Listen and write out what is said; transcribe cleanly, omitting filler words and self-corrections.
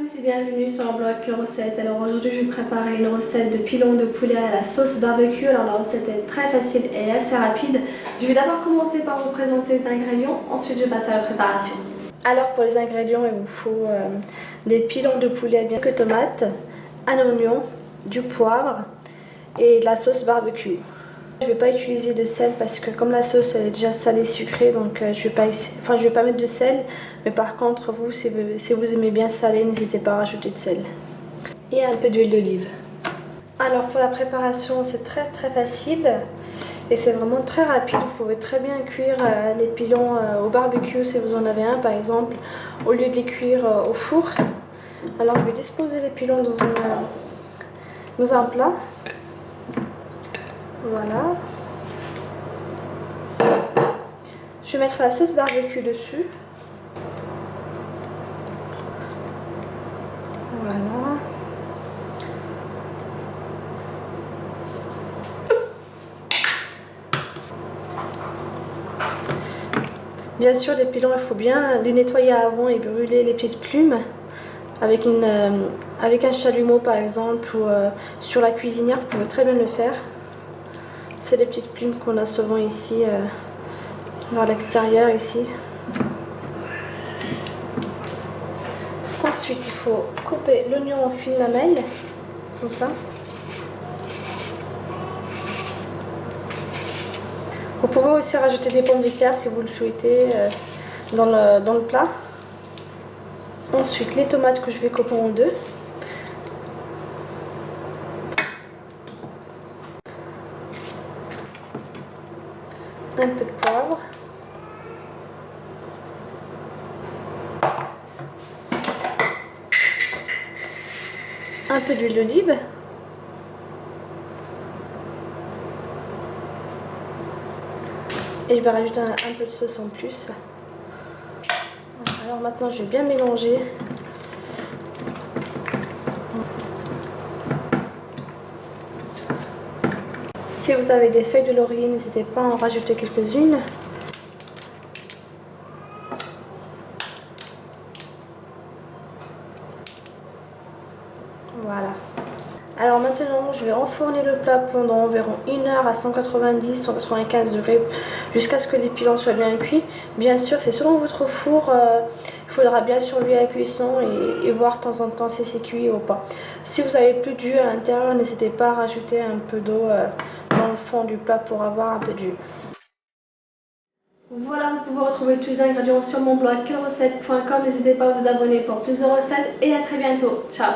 tous et bienvenue sur le blog Recette. Alors aujourd'hui je vais préparer une recette de pilon de poulet à la sauce barbecue. Alors la recette est très facile et assez rapide. Je vais d'abord commencer par vous présenter les ingrédients, ensuite je passe à la préparation. Alors pour les ingrédients il vous faut des pilons de poulet bien que tomates, un oignon, du poivre et de la sauce barbecue. Je ne vais pas utiliser de sel parce que comme la sauce elle est déjà salée sucrée, donc je vais pas mettre de sel. Mais par contre vous si vous aimez bien salé, n'hésitez pas à rajouter de sel. Et un peu d'huile d'olive. Alors pour la préparation c'est très facile et c'est vraiment très rapide. Vous pouvez très bien cuire les pilons au barbecue si vous en avez un par exemple, au lieu de les cuire au four. Alors je vais disposer les pilons dans un plat. Voilà. Je vais mettre la sauce barbecue dessus. Voilà. Bien sûr, les pilons, il faut bien les nettoyer avant et brûler les petites plumes avec un chalumeau par exemple ou sur la cuisinière, vous pouvez très bien le faire. C'est les petites plumes qu'on a souvent ici, vers l'extérieur ici. Ensuite, il faut couper l'oignon en fines lamelles, comme ça. Vous pouvez aussi rajouter des pommes de terre si vous le souhaitez dans le plat. Ensuite, les tomates que je vais couper en deux. Un peu de poivre. Un peu d'huile d'olive. Et je vais rajouter un peu de sauce en plus. Alors maintenant je vais bien mélanger. Si vous avez des feuilles de laurier, n'hésitez pas à en rajouter quelques-unes. Voilà. Alors maintenant, je vais enfourner le plat pendant environ 1 heure à 190-195 degrés jusqu'à ce que les pilons soient bien cuits. Bien sûr, c'est selon votre four, il faudra bien surveiller la cuisson et voir de temps en temps si c'est cuit ou pas. Si vous avez plus de jus à l'intérieur, n'hésitez pas à rajouter un peu d'eau dans le fond du plat pour avoir un peu de jus. Voilà, vous pouvez retrouver tous les ingrédients sur mon blog quelle-recette.com. N'hésitez pas à vous abonner pour plus de recettes et à très bientôt. Ciao!